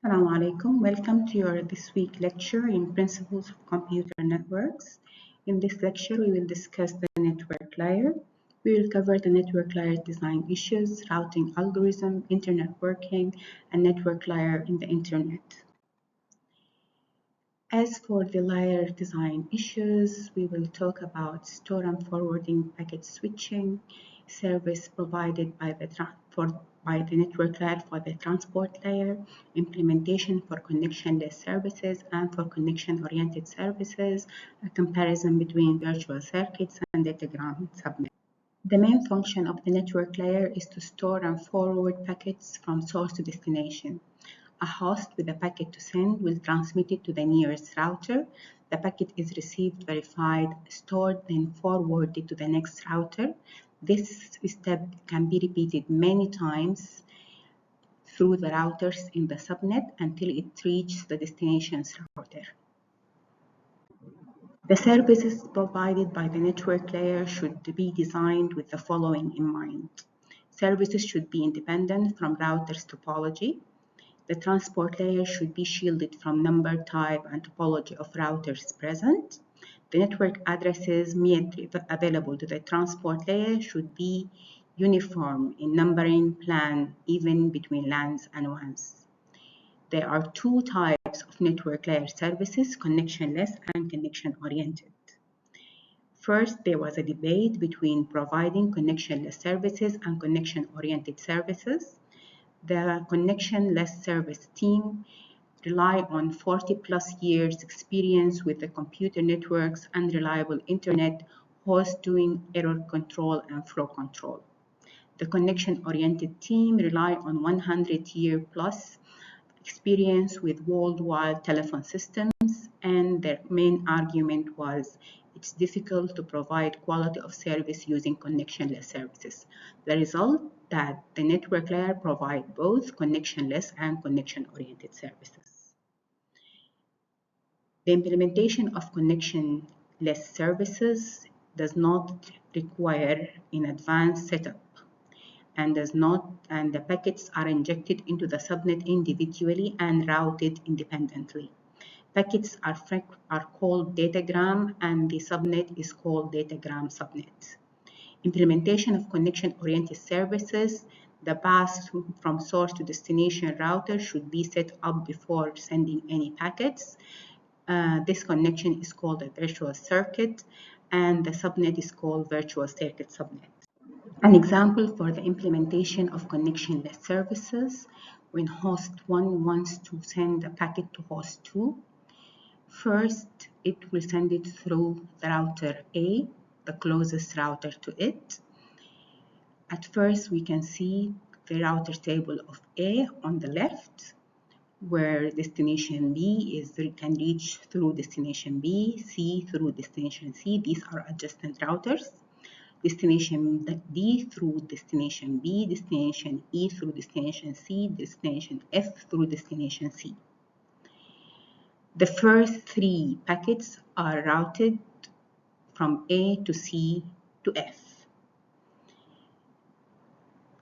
Assalamu alaikum. Welcome to your this week lecture in Principles of Computer Networks. In this lecture, we will discuss the network layer. We will cover the network layer design issues, routing algorithm, internet working, and network layer in the internet. As for the layer design issues, we will talk about store and forwarding packet switching, service provided by the network layer for the transport layer, implementation for connectionless services and for connection-oriented services, a comparison between virtual circuits and datagram subnet. The main function of the network layer is to store and forward packets from source to destination. A host with a packet to send will transmit it to the nearest router. The packet is received, verified, stored, then forwarded to the next router. This step can be repeated many times through the routers in the subnet until it reaches the destination router. The services provided by the network layer should be designed with the following in mind. Services should be independent from router's topology. The transport layer should be shielded from number, type, and topology of routers present. The network addresses made available to the transport layer should be uniform in numbering plan, even between LANs and WANs. There are two types of network layer services, connectionless and connection-oriented. First, there was a debate between providing connectionless services and connection-oriented services. The connectionless service team rely on 40 plus years experience with the computer networks and reliable internet, host doing error control and flow control. The connection-oriented team rely on 100-year plus experience with worldwide telephone systems, and their main argument was it's difficult to provide quality of service using connectionless services. The result that the network layer provide both connectionless and connection-oriented services. The implementation of connectionless services does not require an advanced setup and the packets are injected into the subnet individually and routed independently. Packets are called datagram and the subnet is called datagram subnet. Implementation of connection-oriented services, the path from source to destination router should be set up before sending any packets. This connection is called a virtual circuit and the subnet is called virtual circuit subnet. An example for the implementation of connectionless services when host 1 wants to send a packet to host 2. First, it will send it through the router A, the closest router to it. At first, we can see the router table of A on the left, where destination B can reach through destination B, C through destination C. These are adjacent routers. Destination D through destination B, destination E through destination C, destination F through destination C. The first three packets are routed from A to C to F.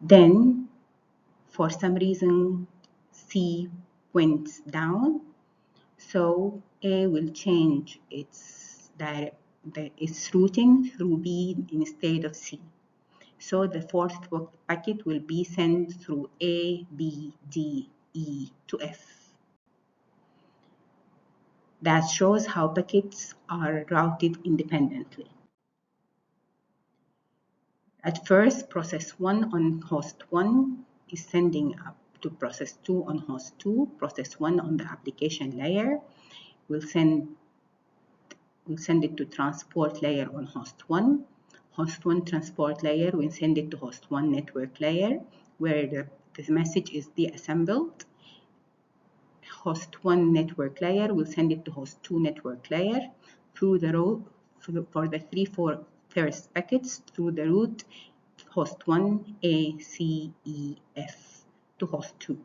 Then, for some reason, C went down, so A will change its routing through B instead of C. So the fourth packet will be sent through A, B, D, E to F. That shows how packets are routed independently. At first, process 1 on host 1 is sending up to process 2 on host 2. Process 1 on the application layer will send it to transport layer on host 1. Host 1 transport layer will send it to host 1 network layer where the message is deassembled. Host 1 network layer will send it to host 2 network layer through the route for the 3-4 first packets through the route host 1 A, C, E, F to host 2.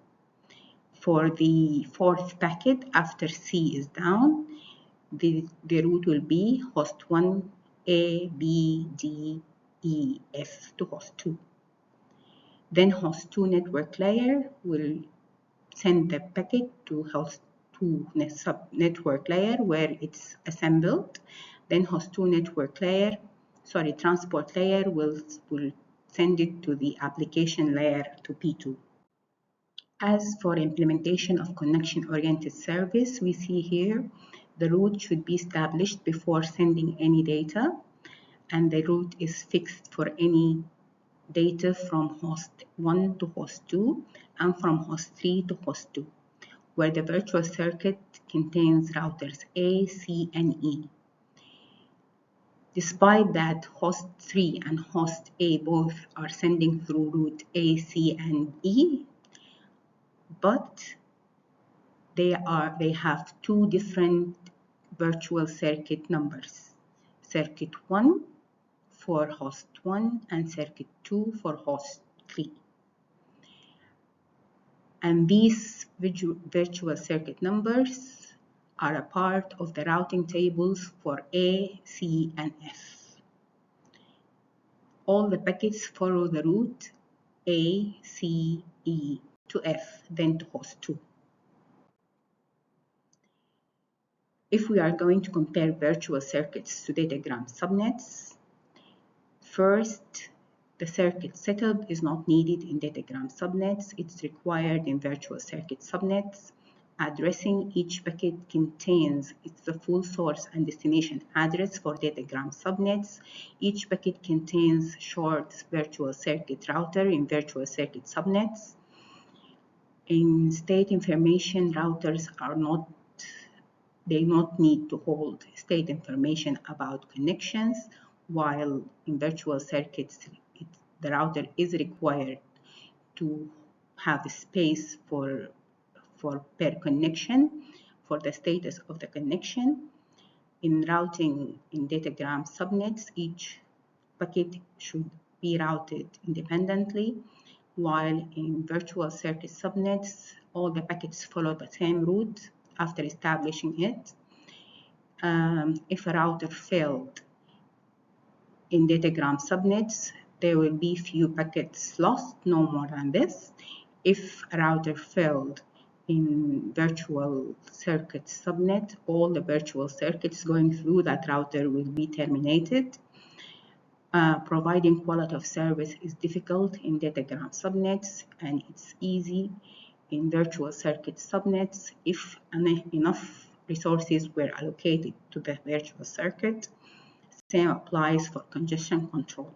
For the fourth packet after C is down, the route will be host 1 A, B, D, E, F to host 2. Then host 2 network layer will send the packet to host 2 network layer where it's assembled. Then host 2 transport layer will send it to the application layer to P2. As for implementation of connection-oriented service, we see here the route should be established before sending any data, and the route is fixed for any data from host 1 to host 2 and from host 3 to host 2, where the virtual circuit contains routers A, C, and E. Despite that host 3 and host A both are sending through route A, C, and E, but they have 2 different virtual circuit numbers. Circuit 1 for host 1 and circuit 2 for host 3. And these virtual circuit numbers are a part of the routing tables for A, C, and F. All the packets follow the route A, C, E to F, then to host 2. If we are going to compare virtual circuits to datagram subnets, first, the circuit setup is not needed in datagram subnets. It's required in virtual circuit subnets. Addressing each packet contains the full source and destination address for datagram subnets. Each packet contains short virtual circuit router in virtual circuit subnets. In state information, routers they not need to hold state information about connections, while in virtual circuits, the router is required to have space for per connection for the status of the connection. In routing in datagram subnets, each packet should be routed independently, while in virtual circuit subnets, all the packets follow the same route after establishing it. If a router failed in datagram subnets, there will be few packets lost, no more than this. If a router failed in virtual circuit subnet, all the virtual circuits going through that router will be terminated. Providing quality of service is difficult in datagram subnets, and it's easy in virtual circuit subnets if enough resources were allocated to the virtual circuit. Same applies for congestion control.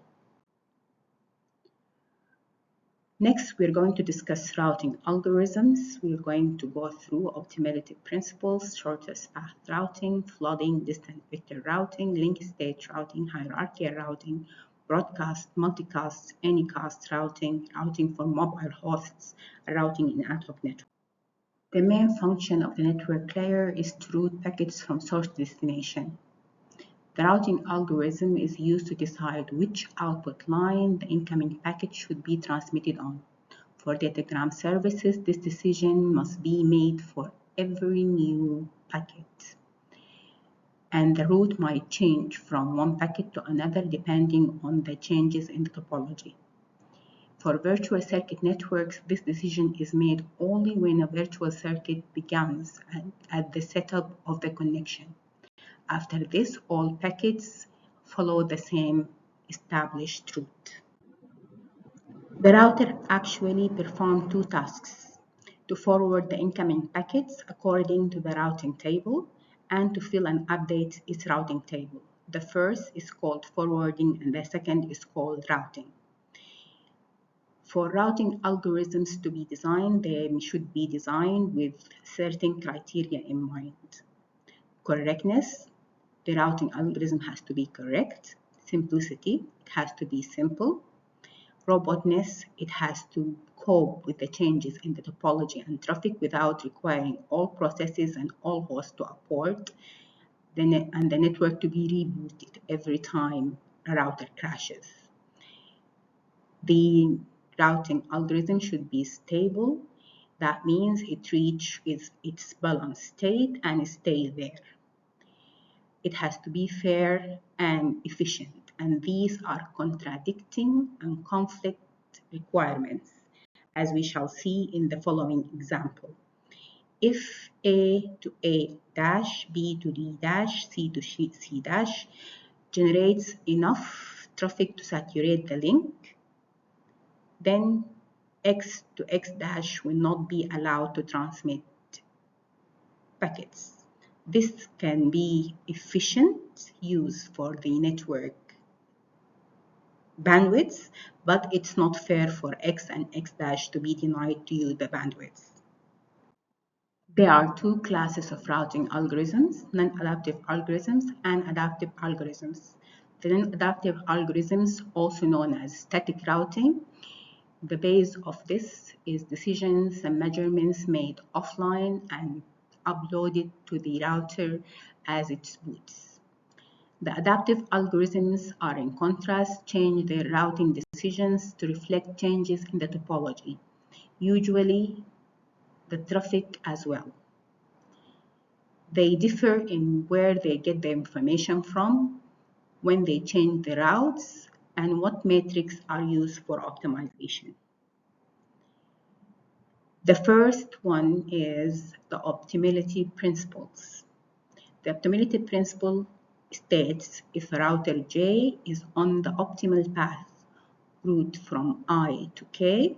Next, we're going to discuss routing algorithms. We're going to go through optimality principles, shortest path routing, flooding, distant vector routing, link state routing, hierarchical routing, broadcast, multicast, anycast routing, routing for mobile hosts, routing in ad hoc network. The main function of the network layer is to route packets from source to destination. The routing algorithm is used to decide which output line the incoming packet should be transmitted on. For datagram services, this decision must be made for every new packet, and the route might change from one packet to another depending on the changes in the topology. For virtual circuit networks, this decision is made only when a virtual circuit begins at the setup of the connection. After this, all packets follow the same established route. The router actually performs 2 tasks: to forward the incoming packets according to the routing table and to fill and update its routing table. The first is called forwarding and the second is called routing. For routing algorithms to be designed, they should be designed with certain criteria in mind. Correctness. The routing algorithm has to be correct. Simplicity. It has to be simple. Robustness. It has to cope with the changes in the topology and traffic without requiring all processes and all hosts to abort and the network to be rebooted every time a router crashes. The routing algorithm should be stable. That means it reaches its balanced state and stays there. It has to be fair and efficient, and these are contradicting and conflict requirements. as we shall see in the following example. If A to A dash, B to D dash, C to C dash generates enough traffic to saturate the link, then X to X dash will not be allowed to transmit packets. This can be efficient use for the network bandwidth, but it's not fair for X and X dash to be denied to use the bandwidth. There are two classes of routing algorithms, non-adaptive algorithms and adaptive algorithms. The non-adaptive algorithms, also known as static routing, the base of this is decisions and measurements made offline and uploaded to the router as it boots. The adaptive algorithms are, in contrast, change their routing decisions to reflect changes in the topology, usually the traffic as well. They differ in where they get the information from, when they change the routes, and what metrics are used for optimization. The first one is the optimality principles. The optimality principle states if a router J is on the optimal path route from I to K,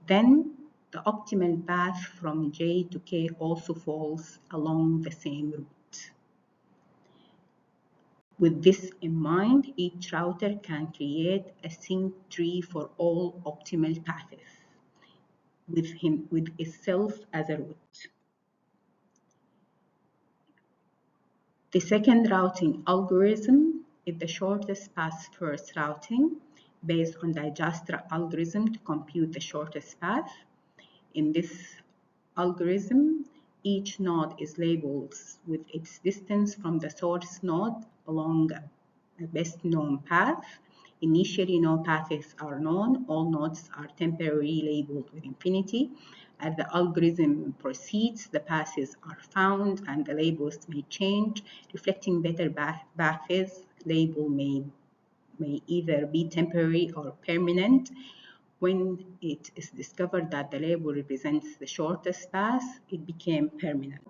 then the optimal path from J to K also falls along the same route. With this in mind, each router can create a sync tree for all optimal paths with itself as a route. The second routing algorithm is the shortest path first routing based on the Dijkstra algorithm to compute the shortest path. In this algorithm, each node is labeled with its distance from the source node along a best known path. Initially, no paths are known. All nodes are temporarily labeled with infinity. As the algorithm proceeds, the paths are found and the labels may change, reflecting better paths. Label may either be temporary or permanent. When it is discovered that the label represents the shortest path, it became permanent.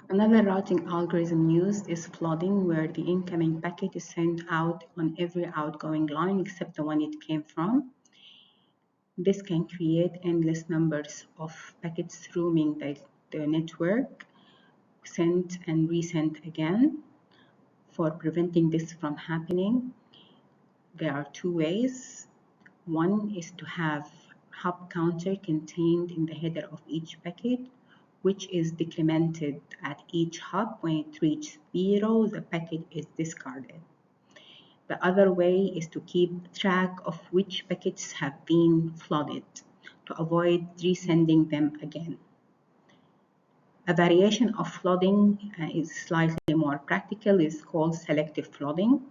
Another routing algorithm used is flooding, where the incoming packet is sent out on every outgoing line except the one it came from. This can create endless numbers of packets roaming the network, sent and resent again. For preventing this from happening, there are two ways. One is to have hop counter contained in the header of each packet, which is decremented at each hop. When it reaches 0, the packet is discarded. The other way is to keep track of which packets have been flooded to avoid resending them again. A variation of flooding is slightly more practical, is called selective flooding.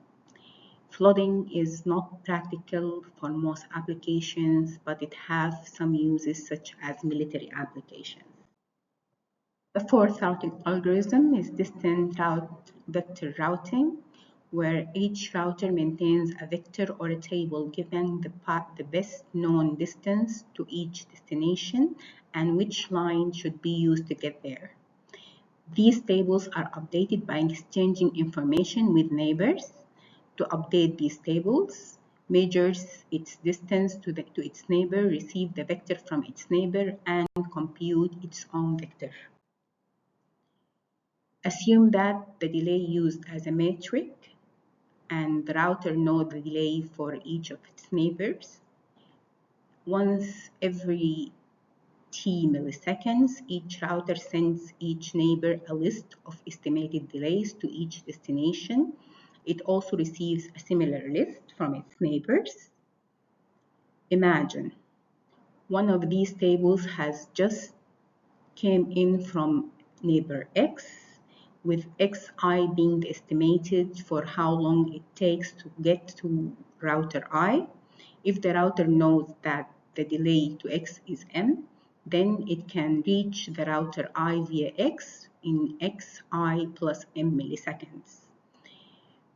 Flooding is not practical for most applications, but it has some uses such as military applications. The fourth routing algorithm is distant route vector routing, where each router maintains a vector or a table giving the best known distance to each destination and which line should be used to get there. These tables are updated by exchanging information with neighbors. To update these tables, measures its distance to its neighbor, receive the vector from its neighbor, and compute its own vector. Assume that the delay used as a metric and the router knows the delay for each of its neighbors. Once every t milliseconds, each router sends each neighbor a list of estimated delays to each destination. It also receives a similar list from its neighbors. Imagine one of these tables has just came in from neighbor X, with Xi being estimated for how long it takes to get to router I. If the router knows that the delay to X is M, then it can reach the router I via X in Xi plus M milliseconds.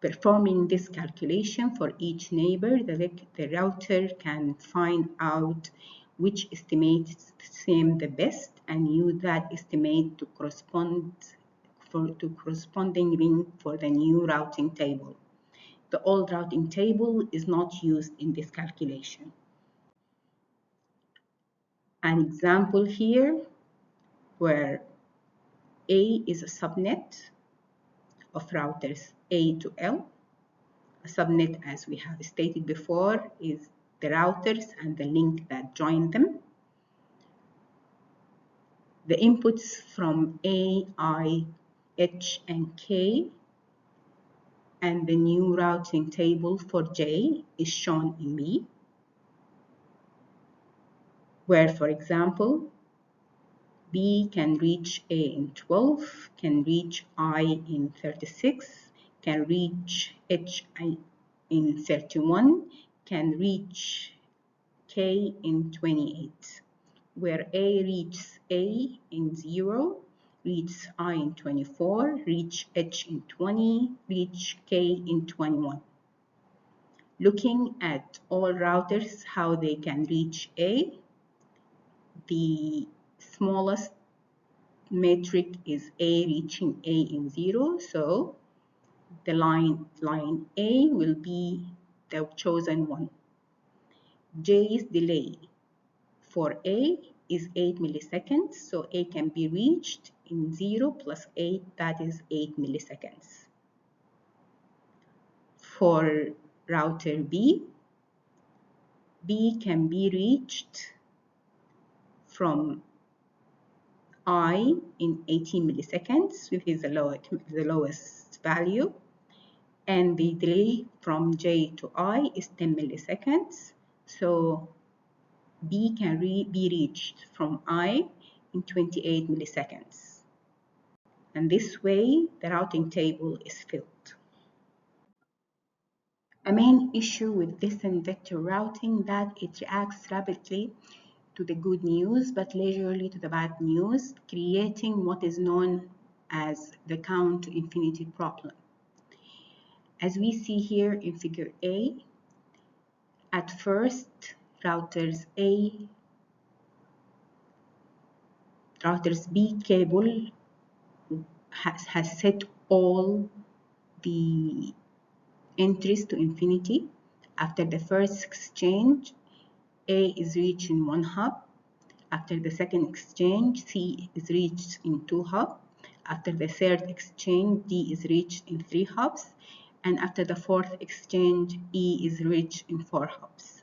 Performing this calculation for each neighbor, the router can find out which estimates seem the best, and use that estimate to corresponding ring for the new routing table. The old routing table is not used in this calculation. An example here where A is a subnet of routers A to L. A subnet, as we have stated before, is the routers and the link that join them. The inputs from A, I, H, and K, and the new routing table for J is shown in B, where, for example, B can reach A in 12, can reach I in 36, can reach H in 31, can reach K in 28, where A reaches A in 0, reaches I in 24, reach H in 20, reach K in 21. Looking at all routers, how they can reach A, the smallest metric is A reaching A in 0, so the line A will be the chosen one. J's delay for A is 8 milliseconds, so A can be reached in 0 plus 8, that is 8 milliseconds. For router B can be reached from I in 18 milliseconds, which is the lowest value, and the delay from J to I is 10 milliseconds, so B can be reached from I in 28 milliseconds. And this way, the routing table is filled. A main issue with distant vector routing that it reacts rapidly to the good news, but leisurely to the bad news, creating what is known as the count to infinity problem. As we see here in figure A, at first, routers B cable has set all the entries to infinity. After the first exchange, A is reached in 1 hop. After the second exchange, C is reached in 2 hops. After the third exchange, D is reached in 3 hops. And after the fourth exchange, E is reached in 4 hops.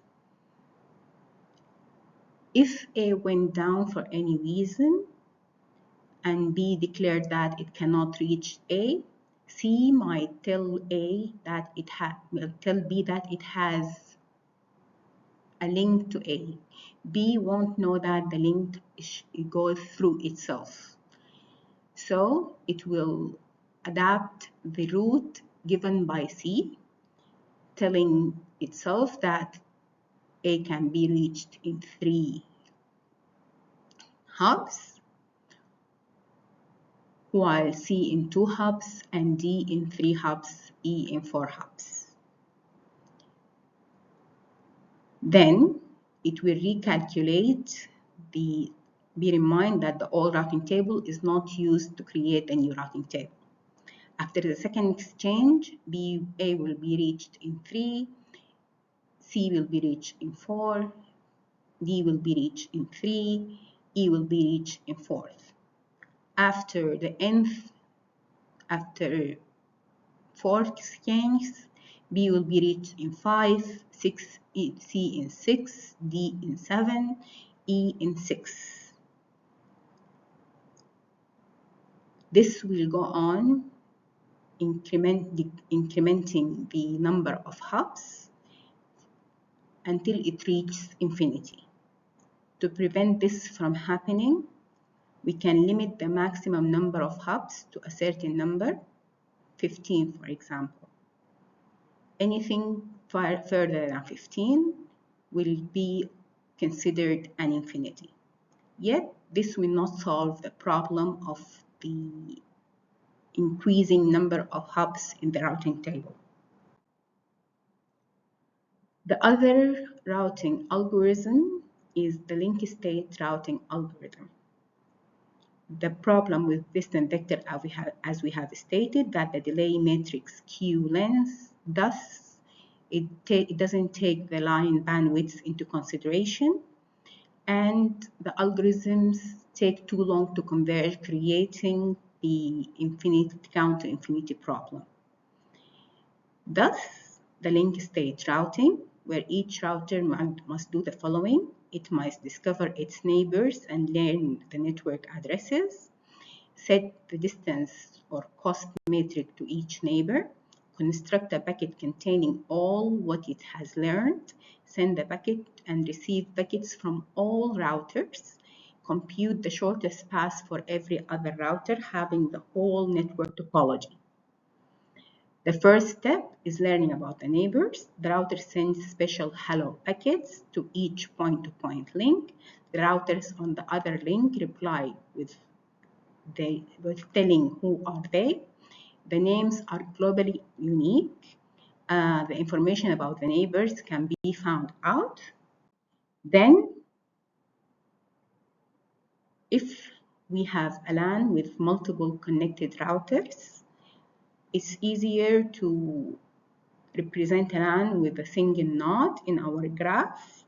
If A went down for any reason and B declared that it cannot reach A, C might tell B that it has a link to A. B won't know that the link goes through itself. So it will adapt the route given by C, telling itself that A can be reached in 3 hops, while C in 2 hops and D in 3 hops, E in 4 hops. Then it will recalculate bear in mind that the old routing table is not used to create a new routing table. After the second exchange, A will be reached in 3, C will be reached in 4, D will be reached in 3, E will be reached in 4th. After 4th exchange, B will be reached in 5, 6, C in 6, D in 7, E in 6. This will go on incrementing the number of hops until it reaches infinity. To prevent this from happening, we can limit the maximum number of hops to a certain number, 15 for example. Anything further than 15 will be considered an infinity. Yet, this will not solve the problem of the increasing number of hops in the routing table. The other routing algorithm is the link state routing algorithm. The problem with distant vector, as we have stated, that the delay matrix Q length, thus it doesn't take the line bandwidth into consideration, and the algorithms take too long to converge, creating the infinite count to infinity problem. Thus, the link state routing, where each router must do the following. It must discover its neighbors and learn the network addresses, set the distance or cost metric to each neighbor, construct a packet containing all what it has learned, send the packet and receive packets from all routers, compute the shortest path for every other router having the whole network topology. The first step is learning about the neighbors. The router sends special hello packets to each point-to-point link. The routers on the other link reply with telling who are they. The names are globally unique. The information about the neighbors can be found out. Then, if we have a LAN with multiple connected routers, it's easier to represent a LAN with a single node in our graph,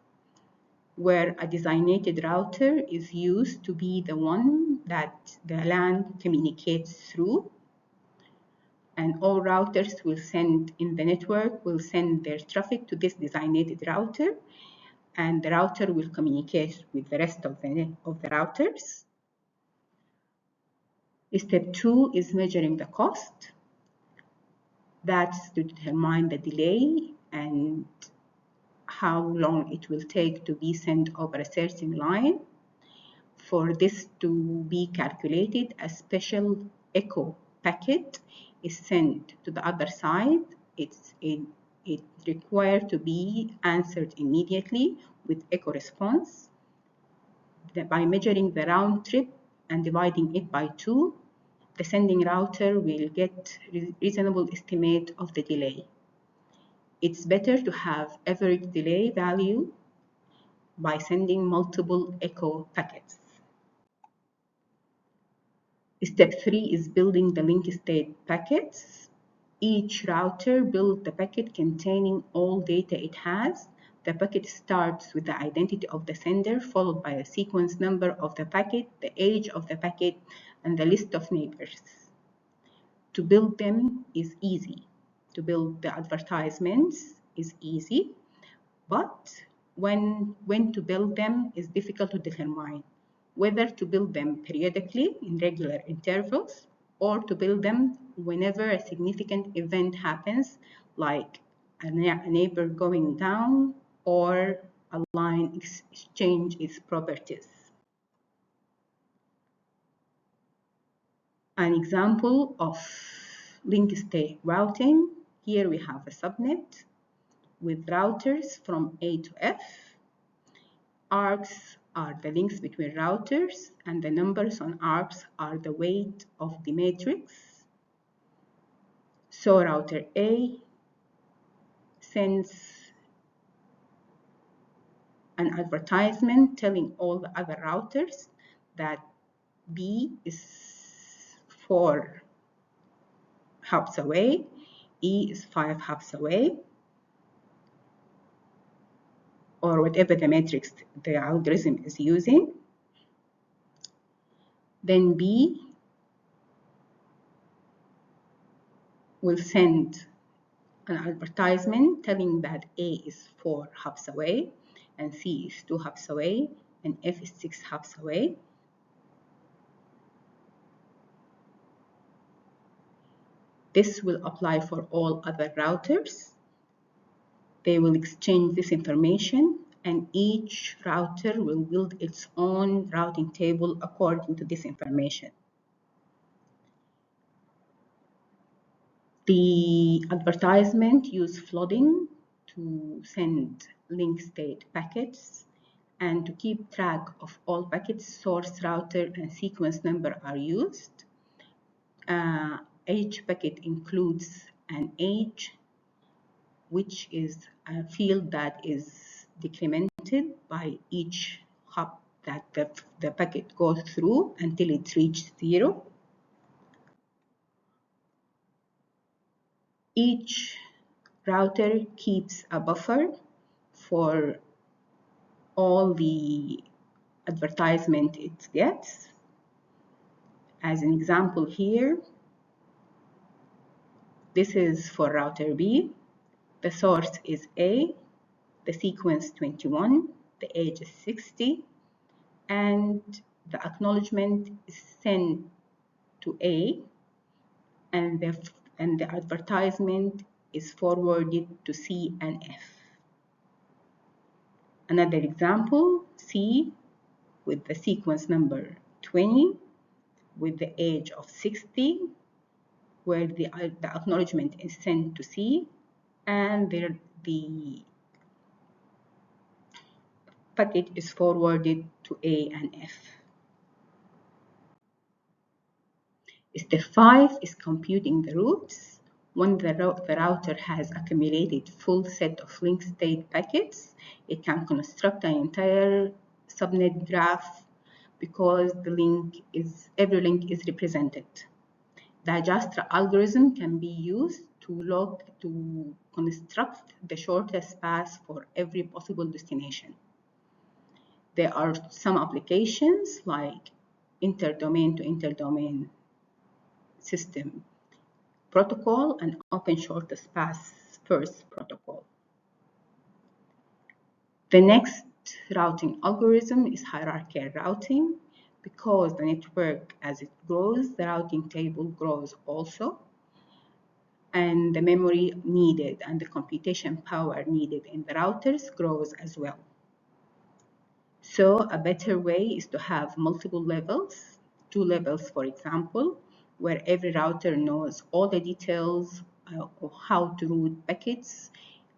where a designated router is used to be the one that the LAN communicates through. And all routers will send in the network will send their traffic to this designated router, and the router will communicate with the rest of the routers. Step 2 is measuring the cost. That's to determine the delay and how long it will take to be sent over a certain line. For this to be calculated, a special echo packet is sent to the other side. It requires to be answered immediately with echo response. By measuring the round trip and dividing it by 2, the sending router will get a reasonable estimate of the delay. It's better to have average delay value by sending multiple echo packets. Step 3 is building the link state packets. Each router builds the packet containing all data it has. The packet starts with the identity of the sender, followed by a sequence number of the packet, the age of the packet, and the list of neighbors. To build them is easy. To build the advertisements is easy, but when to build them is difficult to determine. Whether to build them periodically in regular intervals or to build them whenever a significant event happens, like a neighbor going down or a line exchange its properties. An example of link state routing, here we have a subnet with routers from A to F. Arcs are the links between routers, and the numbers on arcs are the weight of the matrix. So router A sends an advertisement telling all the other routers that B is 4 hops away, E is 5 hops away, or whatever the matrix the algorithm is using. Then B will send an advertisement telling that A is 4 hops away, and C is 2 hops away, and F is 6 hops away. This will apply for all other routers. They will exchange this information, and each router will build its own routing table according to this information. The advertisement use flooding to send link state packets, and to keep track of all packets, source router and sequence number are used. Each packet includes an age, which is a field that is decremented by each hop that the packet goes through until it reaches 0. Each router keeps a buffer for all the advertisement it gets. As an example here, this is for router B. The source is A, the sequence 21, the age is 60, and the acknowledgement is sent to A, and the advertisement is forwarded to C and F. Another example, C with the sequence number 20 with the age of 60, where the acknowledgement is sent to C and the packet is forwarded to A and F. Step 5 is computing the routes. When the router has accumulated full set of link state packets, it can construct an entire subnet graph because every link is represented. The Dijkstra algorithm can be used to construct the shortest path for every possible destination. There are some applications like interdomain to interdomain system protocol and open shortest path first protocol. The next routing algorithm is hierarchical routing. Because the network, as it grows, the routing table grows also, and the memory needed and the computation power needed in the routers grows as well. So a better way is to have multiple levels, 2 levels for example, where every router knows all the details of how to route packets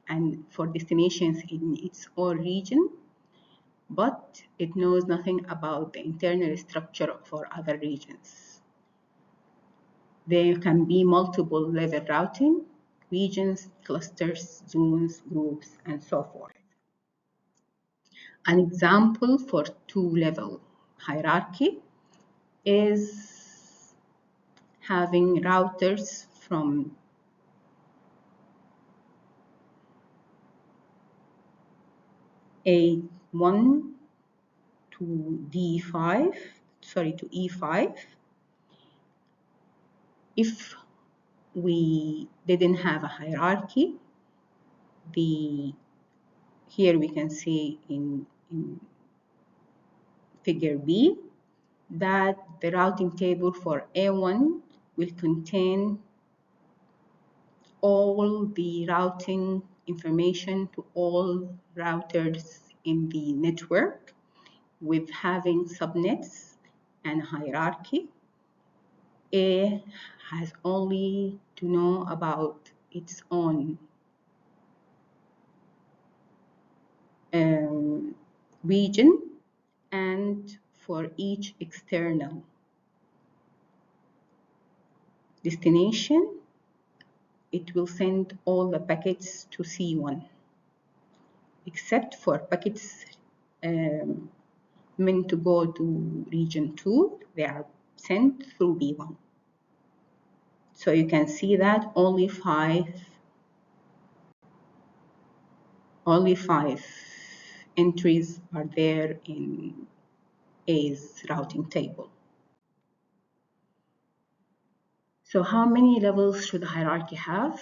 and for destinations in its own region, but it knows nothing about the internal structure for other regions. There can be multiple level routing, regions, clusters, zones, groups, and so forth. An example for 2-level hierarchy is having routers from A1 to E5. If we didn't have a hierarchy, here we can see in figure B that the routing table for A1 will contain all the routing information to all routers in the network with having subnets and hierarchy. A has only to know about its own region, and for each external destination, it will send all the packets to C1, except for packets meant to go to region 2, they are sent through B1. So you can see that only five entries are there in A's routing table. So how many levels should the hierarchy have?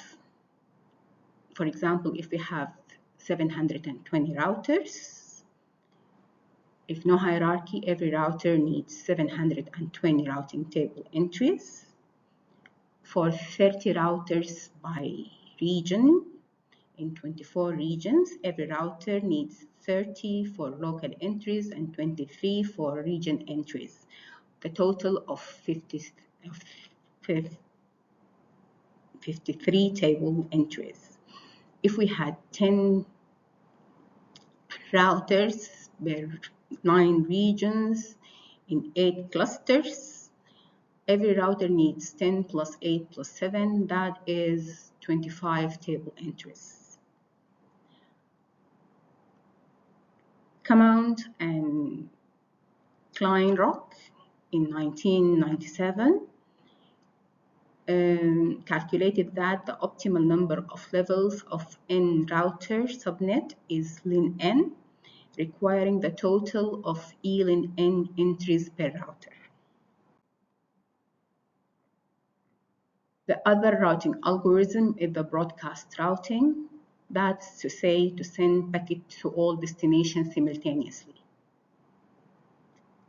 For example, if we have 720 routers, if no hierarchy, every router needs 720 routing table entries. For 30 routers by region, in 24 regions, every router needs 30 for local entries and 23 for region entries. The total of 53 table entries. If we had 10 routers per 9 regions in 8 clusters, every router needs 10 plus 8 plus 7, that is 25 table entries. Cammount and Kleinrock in 1997 calculated that the optimal number of levels of n router subnet is ln n, requiring the total of E ln n entries per router. The other routing algorithm is the broadcast routing. That's to say, to send packets to all destinations simultaneously.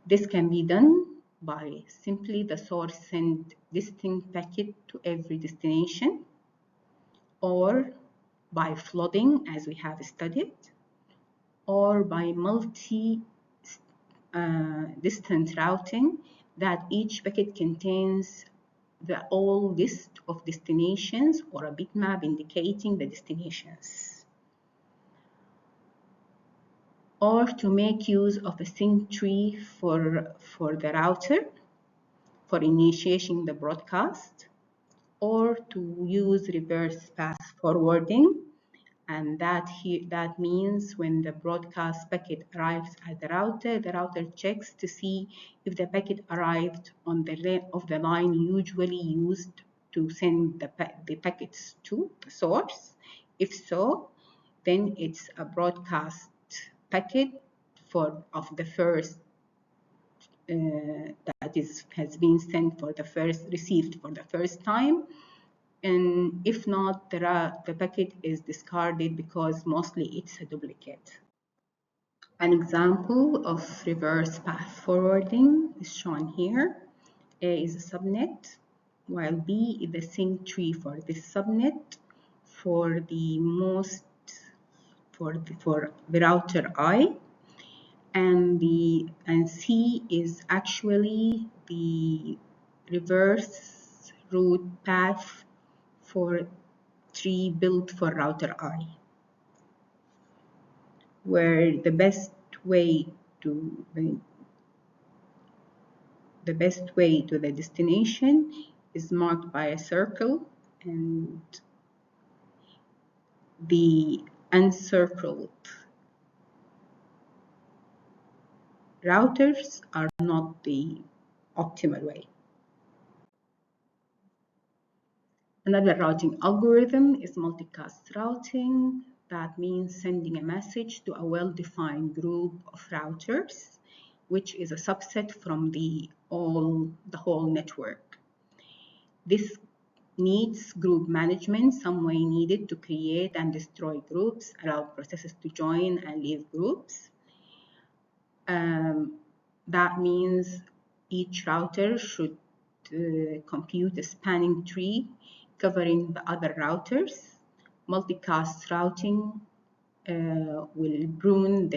This can be done by simply the source send distinct packet to every destination, or by flooding, as we have studied, or by multi-distant routing, that each packet contains the whole list of destinations or a bitmap indicating the destinations. Or to make use of a sync tree for the router for initiating the broadcast, or to use reverse path forwarding, and that means when the broadcast packet arrives at the router checks to see if the packet arrived on the line usually used to send the packets to the source. If so, then it's a broadcast packet of the first that has been sent for the first, received for the first time. And if not, the packet is discarded because mostly it's a duplicate. An example of reverse path forwarding is shown here. A is a subnet, while B is the sync tree for this subnet for the router I, and C is actually the reverse route path for tree built for router I, where the best way to the destination is marked by a circle, and the encircled routers are not the optimal way. Another routing algorithm is multicast routing. That means sending a message to a well-defined group of routers, which is a subset from the whole network. This needs group management, some way needed to create and destroy groups, allow processes to join and leave groups. That means each router should compute a spanning tree covering the other routers. Multicast routing will prune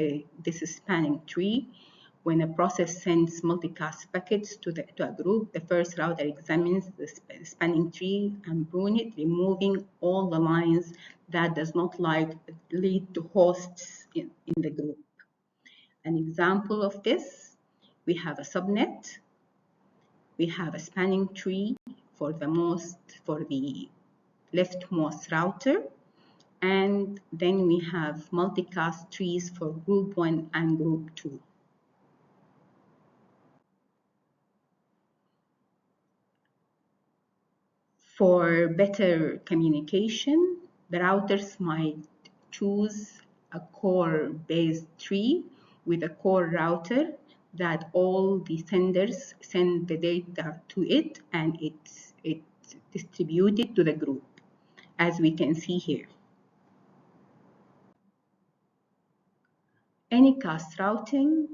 this spanning tree. When a process sends multicast packets to a group, the first router examines the spanning tree and prune it, removing all the lines that does not lead to hosts in the group. An example of this, we have a subnet, we have a spanning tree for the leftmost router, and then we have multicast trees for group 1 and group 2. For better communication, the routers might choose a core-based tree with a core router that all the senders send the data to it, and it's distributed to the group, as we can see here. Anycast routing,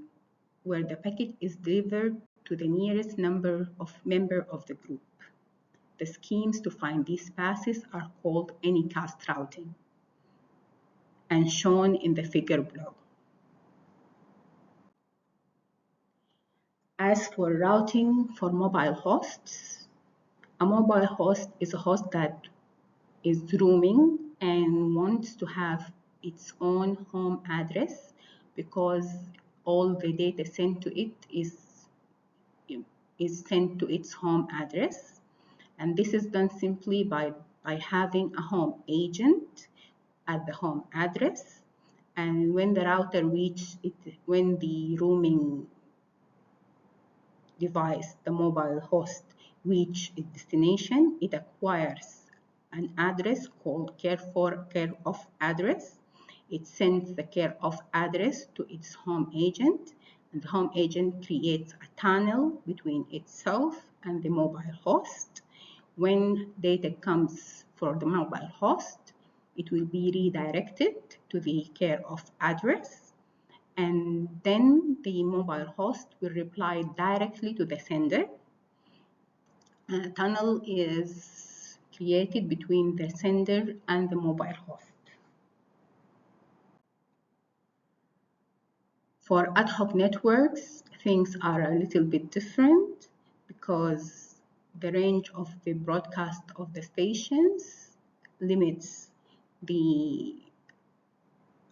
where the packet is delivered to the nearest member of the group. The schemes to find these passes are called anycast routing and shown in the figure below. As for routing for mobile hosts, a mobile host is a host that is roaming and wants to have its own home address because all the data sent to it is sent to its home address. And this is done simply by having a home agent at the home address And when the router reaches it, when the roaming device, the mobile host, reach its destination, it acquires an address called care of address. It sends the care of address to its home agent, and the home agent creates a tunnel between itself and the mobile host. When data comes for the mobile host, it will be redirected to the care of address, and then the mobile host will reply directly to the sender. A tunnel is created between the sender and the mobile host. For ad hoc networks, things are a little bit different because the range of the broadcast of the stations limits the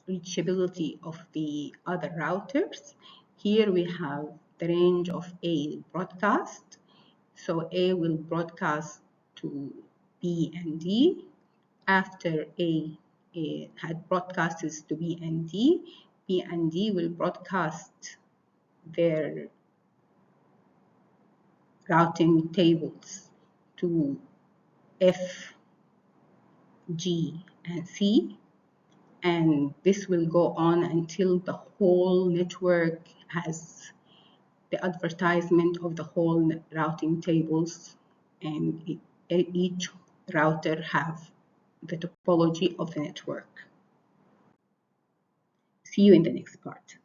reachability of the other routers. Here we have the range of A broadcast. So A will broadcast to B and D. After A had broadcasted to B and D will broadcast their routing tables to F, G, and C. And this will go on until the whole network has the advertisement of the whole routing tables, and each router have the topology of the network. See you in the next part.